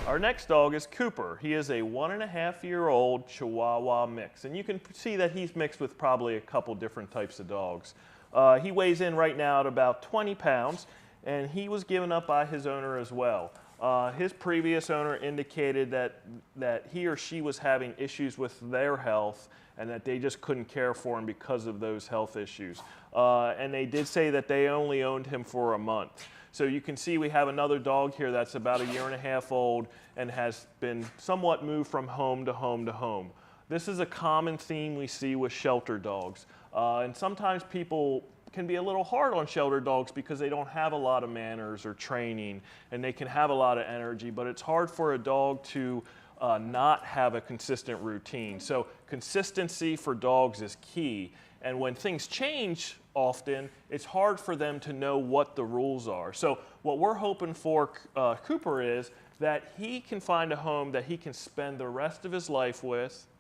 Our next dog is Cooper. He is a 1.5-year-old Chihuahua mix, and you can see that he's mixed with probably a couple different types of dogs. He weighs in right now at about 20 pounds, and he was given up by his owner as well. His previous owner indicated that he or she was having issues with their health and that they just couldn't care for him because of those health issues. And they did say that they only owned him for a month. So you can see we have another dog here that's about 1.5 years old and has been somewhat moved from home to home to home. This is a common theme we see with shelter dogs. And sometimes people can be a little hard on shelter dogs because they don't have a lot of manners or training, and they can have a lot of energy, but it's hard for a dog to not have a consistent routine. So consistency for dogs is key. And when things change often, it's hard for them to know what the rules are. So what we're hoping for Cooper is that he can find a home that he can spend the rest of his life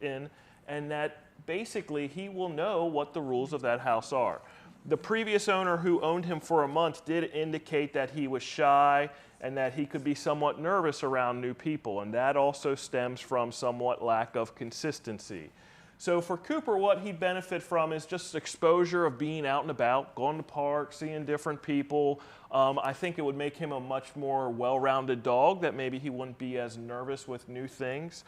in, and that basically he will know what the rules of that house are. The previous owner who owned him for a month did indicate that he was shy and that he could be somewhat nervous around new people, and that also stems from somewhat lack of consistency. So for Cooper, what he'd benefit from is just exposure of being out and about, going to parks, seeing different people. I think it would make him a much more well-rounded dog, that maybe he wouldn't be as nervous with new things.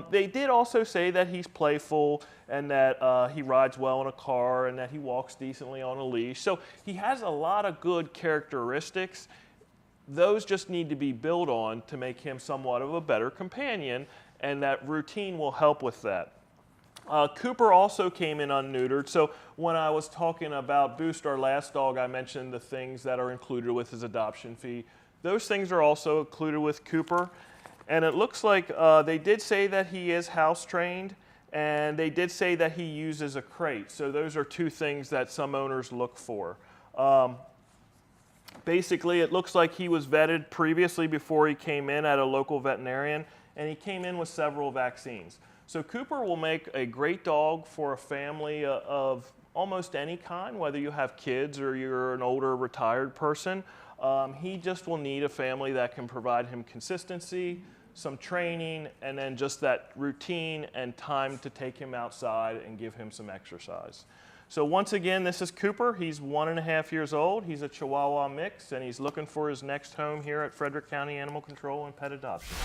They did also say that he's playful and that he rides well in a car and that he walks decently on a leash. So he has a lot of good characteristics. Those just need to be built on to make him somewhat of a better companion, and that routine will help with that. Cooper also came in unneutered, so when I was talking about Boost, our last dog, I mentioned the things that are included with his adoption fee. Those things are also included with Cooper, and it looks like they did say that he is house trained, and they did say that he uses a crate, so those are two things that some owners look for. Basically, it looks like he was vetted previously before he came in at a local veterinarian, and he came in with several vaccines. So Cooper will make a great dog for a family of almost any kind, whether you have kids or you're an older retired person. He just will need a family that can provide him consistency, some training, and then just that routine and time to take him outside and give him some exercise. So once again, this is Cooper. He's 1.5 years old. He's a Chihuahua mix, and he's looking for his next home here at Frederick County Animal Control and Pet Adoption.